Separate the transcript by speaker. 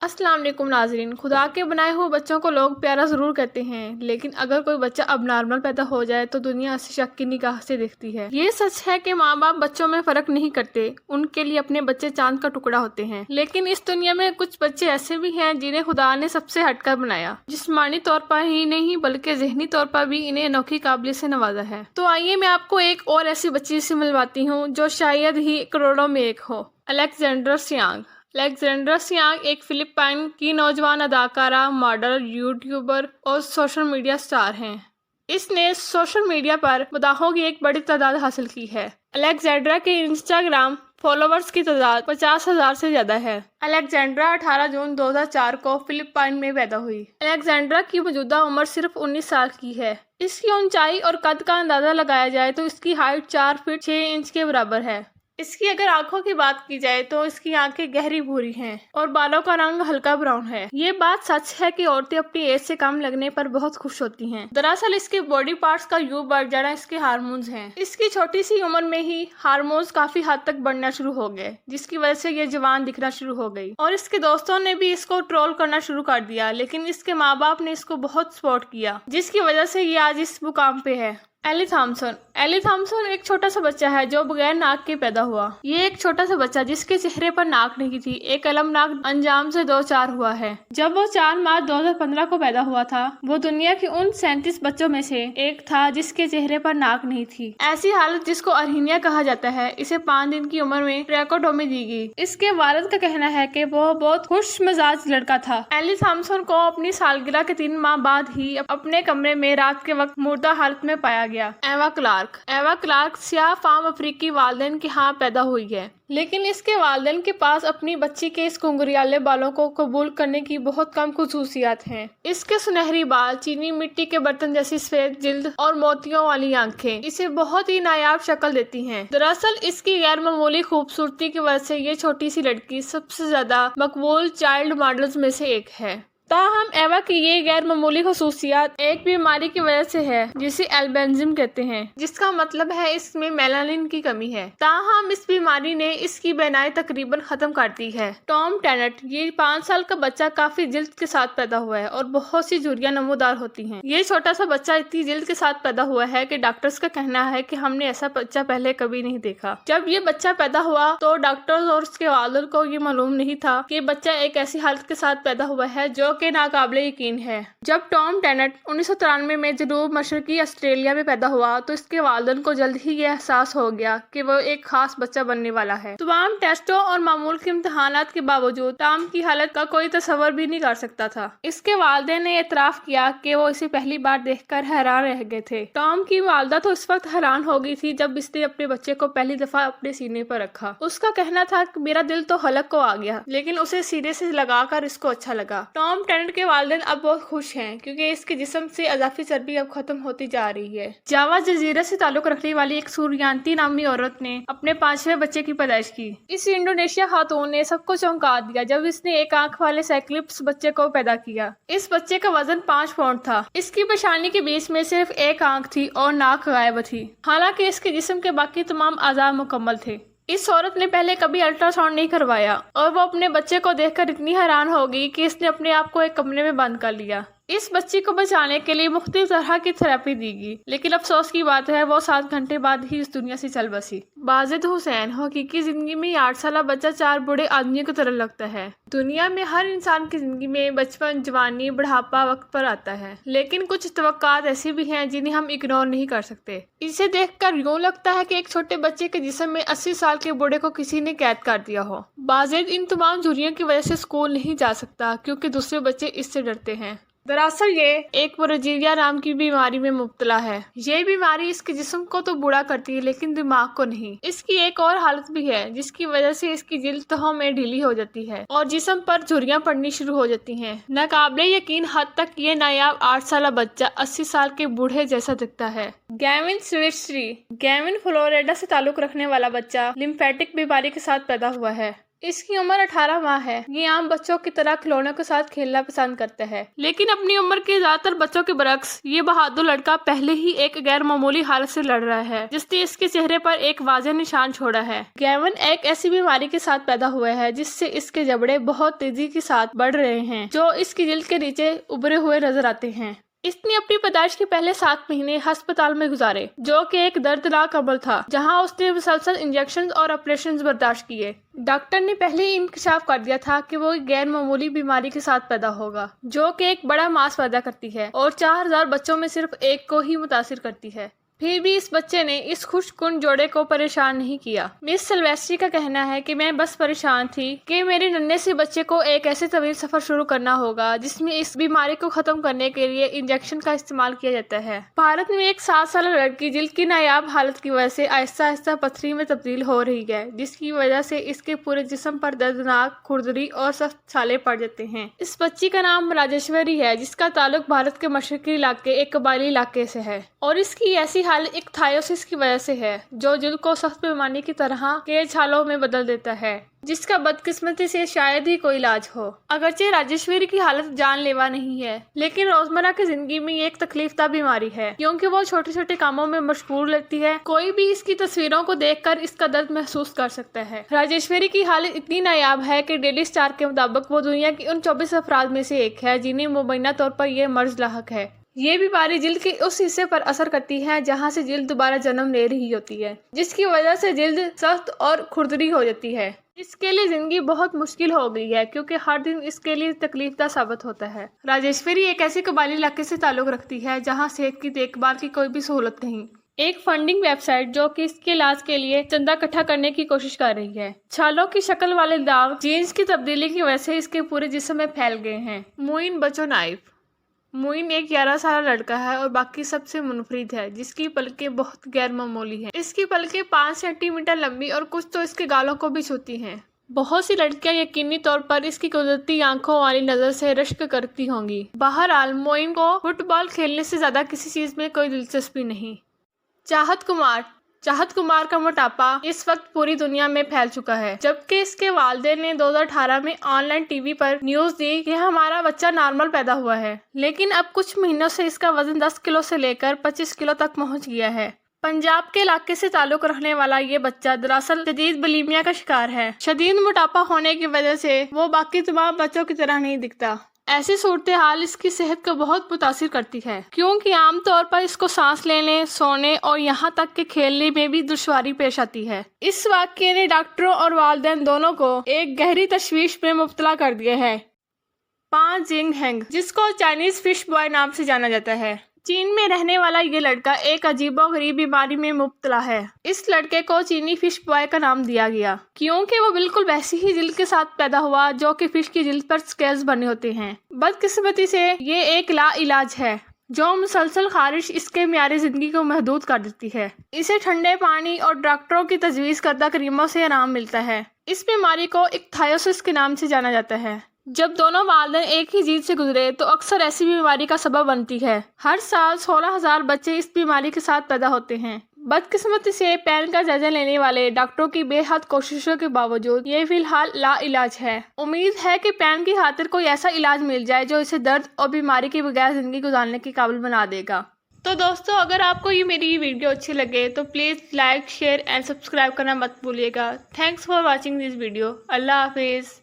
Speaker 1: السلام علیکم ناظرین، خدا کے بنائے ہوئے بچوں کو لوگ پیارا ضرور کہتے ہیں، لیکن اگر کوئی بچہ اب نارمل پیدا ہو جائے تو دنیا اسے شک کی نگاہ سے دیکھتی ہے۔ یہ سچ ہے کہ ماں باپ بچوں میں فرق نہیں کرتے، ان کے لیے اپنے بچے چاند کا ٹکڑا ہوتے ہیں۔ لیکن اس دنیا میں کچھ بچے ایسے بھی ہیں جنہیں خدا نے سب سے ہٹ کر بنایا، جسمانی طور پر ہی نہیں بلکہ ذہنی طور پر بھی انہیں انوکھی قابلیت سے نوازا ہے۔ تو آئیے میں آپ کو ایک اور ایسی بچی سے ملواتی ہوں جو شاید ہی کروڑوں میں ایک ہو۔ الیگزینڈر سیانگ۔ الیگزینڈر سیانگ ایک فلپائن کی نوجوان اداکارہ، ماڈل، یوٹیوبر اور سوشل میڈیا اسٹار ہیں۔ اس نے سوشل میڈیا پر مداحوں کی ایک بڑی تعداد حاصل کی ہے۔ الیگزینڈرا کے انسٹاگرام فالوورز کی تعداد 50,000 سے زیادہ ہے۔ الیگزینڈرا 18 جون 2004 کو فلپائن میں پیدا ہوئی۔ الیگزینڈرا کی موجودہ عمر صرف 19 سال کی ہے۔ اس کی اونچائی اور قد کا اندازہ لگایا جائے تو اس کی ہائٹ 4 فٹ 6 انچ کے برابر ہے۔ اس کی اگر آنکھوں کی بات کی جائے تو اس کی آنکھیں گہری بھوری ہیں اور بالوں کا رنگ ہلکا براؤن ہے۔ یہ بات سچ ہے کہ عورتیں اپنی ایج سے کم لگنے پر بہت خوش ہوتی ہیں۔ دراصل اس کے باڈی پارٹس کا یوں بڑھ جانا اس کے ہارمونز ہیں۔ اس کی چھوٹی سی عمر میں ہی ہارمونز کافی حد تک بڑھنا شروع ہو گئے، جس کی وجہ سے یہ جوان دکھنا شروع ہو گئی، اور اس کے دوستوں نے بھی اس کو ٹرول کرنا شروع کر دیا، لیکن اس کے ماں باپ نے اس کو بہت سپورٹ کیا، جس کی وجہ سے یہ آج اس مقام پہ ہے۔ ایلی تھامسن۔ ایلی تھامسن ایک چھوٹا سا بچہ ہے جو بغیر ناک کے پیدا ہوا۔ یہ ایک چھوٹا سا بچہ جس کے چہرے پر ناک نہیں تھی، ایک المناک انجام سے دوچار ہوا ہے۔ جب وہ 4 مارچ 2015 کو پیدا ہوا تھا، وہ دنیا کے ان 37 بچوں میں سے ایک تھا جس کے چہرے پر ناک نہیں تھی۔ ایسی حالت جس کو ارہینیا کہا جاتا ہے، اسے 5 دن کی عمر میں ٹریکوٹومی دی گئی۔ اس کے والد کا کہنا ہے کہ وہ بہت خوش مزاج لڑکا تھا۔ ایلی تھامسن کو اپنی سالگرہ کے 3 ماہ بعد ہی اپنے کمرے میں رات کے وقت مردہ حالت میں پایا گیا۔ Eva Clarke. ایوا کلارک سیاہ فام افریقی والدین کے ہاں پیدا ہوئی ہے، لیکن اس کے والدین کے پاس اپنی بچی کے اس گھنگریالے بالوں کو قبول کرنے کی بہت کم خصوصیات ہیں۔ اس کے سنہری بال، چینی مٹی کے برتن جیسی سفید جلد اور موتیوں والی آنکھیں اسے بہت ہی نایاب شکل دیتی ہیں۔ دراصل اس کی غیر معمولی خوبصورتی کی وجہ سے یہ چھوٹی سی لڑکی سب سے زیادہ مقبول چائلڈ ماڈلز میں سے ایک ہے۔ تاہم ایوا کی یہ غیر معمولی خصوصیات ایک بیماری کی وجہ سے ہے جسے البینزم کہتے ہیں، جس کا مطلب ہے اس میں میلانین کی کمی ہے۔ تاہم اس بیماری نے اس کی بینائی تقریباً ختم کر دی ہے۔ ٹام ٹینٹ۔ یہ 5 سال کا بچہ کافی جلد کے ساتھ پیدا ہوا ہے اور بہت سی جھریاں نمودار ہوتی ہیں۔ یہ چھوٹا سا بچہ اتنی جلد کے ساتھ پیدا ہوا ہے کہ ڈاکٹرز کا کہنا ہے کہ ہم نے ایسا بچہ پہلے کبھی نہیں دیکھا۔ جب یہ بچہ پیدا ہوا تو ڈاکٹرز اور اس کے والد کو یہ معلوم نہیں تھا کہ بچہ ایک ایسی حالت کے ساتھ پیدا ہوا ہے جو کہ ناقابل یقین ہے۔ جب ٹام ٹینٹ 1993 میں جنوب مشرقی آسٹریلیا میں پیدا ہوا تو اس کے والدین کو جلد ہی یہ احساس ہو گیا کہ وہ ایک خاص بچہ بننے والا ہے۔ تمام ٹیسٹوں اور معمول کے امتحانات کے باوجود ٹام کی حالت کا کوئی تصور بھی نہیں کر سکتا تھا۔ اس کے والدین نے اعتراف کیا کہ وہ اسے پہلی بار دیکھ کر حیران رہ گئے تھے۔ ٹام کی والدہ تو اس وقت حیران ہو گئی تھی جب اس نے اپنے بچے کو پہلی دفعہ اپنے سینے پر رکھا۔ اس کا کہنا تھا کہ میرا دل تو حلق کو آ گیا، لیکن اسے سینے سے لگا کر اس کو اچھا لگا۔ ٹام ٹینٹ کے والدین اب بہت خوش ہیں کیونکہ اس کے جسم سے اضافی چربی اب ختم ہوتی جا رہی ہے۔ جاوا جزیرے سے تعلق رکھنے والی ایک سوریانتی نامی عورت نے اپنے 5ویں بچے کی پیدائش کی۔ اس انڈونیشیا خاتون نے سب کو چونکا دیا جب اس نے ایک آنکھ والے سائکلپس بچے کو پیدا کیا۔ اس بچے کا وزن 5 پاؤنڈ تھا۔ اس کی پیشانی کے بیچ میں صرف ایک آنکھ تھی اور ناک غائب تھی، حالانکہ اس کے جسم کے باقی تمام اعضاء مکمل تھے۔ اس عورت نے پہلے کبھی الٹرا ساؤنڈ نہیں کروایا اور وہ اپنے بچے کو دیکھ کر اتنی حیران ہو گئی کہ اس نے اپنے آپ کو ایک کمرے میں بند کر لیا۔ اس بچی کو بچانے کے لیے مختلف طرح کی تھراپی دی گئی، لیکن افسوس کی بات ہے وہ 7 گھنٹے بعد ہی اس دنیا سے چل بسی۔ باجد حسین۔ حقیقی زندگی میں 8 سالہ بچہ 4 بوڑھے آدمیوں کی طرح لگتا ہے۔ دنیا میں ہر انسان کی زندگی میں بچپن، جوانی، بڑھاپا وقت پر آتا ہے، لیکن کچھ توقعات ایسی بھی ہیں جنہیں ہم اگنور نہیں کر سکتے۔ اسے دیکھ کر یوں لگتا ہے کہ ایک چھوٹے بچے کے جسم میں 80 سال کے بوڑھے کو کسی نے قید کر دیا ہو۔ باجد ان تمام جھریوں کی وجہ سے اسکول نہیں جا سکتا کیونکہ دوسرے بچے اس سے ڈرتے ہیں۔ دراصل یہ ایک پروجیریا نام کی بیماری میں مبتلا ہے۔ یہ بیماری اس کے جسم کو تو بوڑھا کرتی ہے لیکن دماغ کو نہیں۔ اس کی ایک اور حالت بھی ہے جس کی وجہ سے اس کی جلد تہوں میں ڈھیلی ہو جاتی ہے اور جسم پر جھریاں پڑنی شروع ہو جاتی ہیں۔ ناقابل یقین حد تک یہ نایاب 8 سالہ بچہ 80 سال کے بوڑھے جیسا دکھتا ہے۔ گیون سویٹسری۔ گیون فلوریڈا سے تعلق رکھنے والا بچہ لمفیٹک بیماری کے ساتھ پیدا ہوا ہے۔ اس کی عمر 18 ماہ ہے۔ یہ عام بچوں کی طرح کھلونوں کے ساتھ کھیلنا پسند کرتا ہے، لیکن اپنی عمر کے زیادہ تر بچوں کے برعکس یہ بہادر لڑکا پہلے ہی ایک غیر معمولی حالت سے لڑ رہا ہے جس نے اس کے چہرے پر ایک واضح نشان چھوڑا ہے۔ گیون ایک ایسی بیماری کے ساتھ پیدا ہوا ہے جس سے اس کے جبڑے بہت تیزی کے ساتھ بڑھ رہے ہیں جو اس کی جلد کے نیچے ابھرے ہوئے نظر آتے ہیں۔ اس نے اپنی پیدائش کے پہلے 7 مہینے ہسپتال میں گزارے جو کہ ایک دردناک عمل تھا جہاں اس نے مسلسل انجیکشن اور آپریشنز برداشت کیے۔ ڈاکٹر نے پہلے ہی انکشاف کر دیا تھا کہ وہ ایک غیر معمولی بیماری کے ساتھ پیدا ہوگا جو کہ ایک بڑا ماس پیدا کرتی ہے اور 4000 بچوں میں صرف ایک کو ہی متاثر کرتی ہے۔ پھر بھی اس بچے نے اس خوش کن جوڑے کو پریشان نہیں کیا۔ مس سلویسٹری کا کہنا ہے کہ میں بس پریشان تھی کہ میرے ننھے سے بچے کو ایک ایسے طویل سفر شروع کرنا ہوگا جس میں اس بیماری کو ختم کرنے کے لیے انجیکشن کا استعمال کیا جاتا ہے۔ بھارت میں ایک 7 سالہ لڑکی جلد کی نایاب حالت کی وجہ سے آہستہ آہستہ پتھری میں تبدیل ہو رہی ہے جس کی وجہ سے اس کے پورے جسم پر دردناک کھردری اور سخت چھالے پڑ جاتے ہیں۔ اس بچی کا نام راجیشوری ہے جس کا تعلق بھارت کے مشرقی علاقے ایک قبائلی علاقے سے ہے اور اس کی ایسی ایک تھائیوسس کی وجہ سے ہے جو جلد کو سخت پیمانے کی طرح کے چھالوں میں بدل دیتا ہے جس کا بدقسمتی سے شاید ہی کوئی علاج ہو۔ اگرچہ راجیشوری کی حالت جان لیوا نہیں ہے لیکن روزمرہ کی زندگی میں یہ ایک تکلیف دہ بیماری ہے کیونکہ وہ چھوٹے چھوٹے کاموں میں مشغول رہتی ہے۔ کوئی بھی اس کی تصویروں کو دیکھ کر اس کا درد محسوس کر سکتا ہے۔ راجیشوری کی حالت اتنی نایاب ہے کہ ڈیلی اسٹار کے مطابق وہ دنیا کی ان 24 افراد میں سے ایک ہے جنہیں مبینہ طور پر یہ مرض لاحق ہے۔ یہ بیماری جلد کے اس حصے پر اثر کرتی ہے جہاں سے جلد دوبارہ جنم لے رہی ہوتی ہے جس کی وجہ سے جلد سخت اور کھردری ہو جاتی ہے۔ اس کے لیے زندگی بہت مشکل ہو گئی ہے کیونکہ ہر دن اس کے لیے تکلیف دہ ثابت ہوتا ہے۔ راجیشوری ایک ایسے قبائلی علاقے سے تعلق رکھتی ہے جہاں صحت کی دیکھ بھال کی کوئی بھی سہولت نہیں۔ ایک فنڈنگ ویب سائٹ جو کہ اس کے علاج کے لیے چندہ اکٹھا کرنے کی کوشش کر رہی ہے۔ چھالوں کی شکل والے داغ جینز کی تبدیلی کی وجہ سے اس کے پورے جسم میں پھیل گئے ہیں۔ معین بچونائف معین ایک 11 سالہ لڑکا ہے اور باقی سب سے منفرد ہے جس کی پلکیں بہت غیر معمولی ہیں۔ اس کی پلکیں 5 سینٹی میٹر لمبی اور کچھ تو اس کے گالوں کو بھی چھوتی ہیں۔ بہت سی لڑکیاں یقینی طور پر اس کی قدرتی آنکھوں والی نظر سے رشک کرتی ہوں گی۔ بہرحال معین کو فٹ بال کھیلنے سے زیادہ کسی چیز میں کوئی دلچسپی نہیں۔ چاہت کمار کا موٹاپا اس وقت پوری دنیا میں پھیل چکا ہے جبکہ اس کے والدین نے 2018 میں آن لائن ٹی وی پر نیوز دی کہ ہمارا بچہ نارمل پیدا ہوا ہے، لیکن اب کچھ مہینوں سے اس کا وزن 10 کلو سے لے کر 25 کلو تک پہنچ گیا ہے۔ پنجاب کے علاقے سے تعلق رکھنے والا یہ بچہ دراصل شدید بلیمیا کا شکار ہے۔ شدید موٹاپا ہونے کی وجہ سے وہ باقی تمام بچوں کی طرح نہیں دکھتا۔ ایسی صورتحال اس کی صحت کو بہت متاثر کرتی ہے کیونکہ عام طور پر اس کو سانس لینے، سونے اور یہاں تک کہ کھیلنے میں بھی دشواری پیش آتی ہے۔ اس واقعے نے ڈاکٹروں اور والدین دونوں کو ایک گہری تشویش میں مبتلا کر دیا ہے۔ پا جنگ ہینگ جس کو چائنیز فش بوائے نام سے جانا جاتا ہے، چین میں رہنے والا یہ لڑکا ایک عجیب و غریب بیماری میں مبتلا ہے۔ اس لڑکے کو چینی فش بوائے کا نام دیا گیا کیونکہ وہ بالکل ویسی ہی جلد کے ساتھ پیدا ہوا جو کہ فش کی جلد پر سکیلز بنے ہوتے ہیں۔ بدقسمتی سے یہ ایک لا علاج ہے جو مسلسل خارش اس کے معیار زندگی کو محدود کر دیتی ہے۔ اسے ٹھنڈے پانی اور ڈاکٹروں کی تجویز کردہ کریموں سے آرام ملتا ہے۔ اس بیماری کو اکتھائیوسس کے نام سے جانا جاتا ہے۔ جب دونوں والدین ایک ہی جیل سے گزرے تو اکثر ایسی بیماری کا سبب بنتی ہے۔ ہر سال 16,000 بچے اس بیماری کے ساتھ پیدا ہوتے ہیں۔ بدقسمتی سے پین کا جائزہ لینے والے ڈاکٹروں کی بے حد کوششوں کے باوجود یہ فی الحال لا علاج ہے۔ امید ہے کہ پین کی خاطر کوئی ایسا علاج مل جائے جو اسے درد اور بیماری کے بغیر زندگی گزارنے کے قابل بنا دے گا۔ تو دوستو، اگر آپ کو یہ میری ویڈیو اچھی لگے تو please like, share and subscribe کرنا مت بھولیے گا۔ Thanks for watching this video. اللہ حافظ۔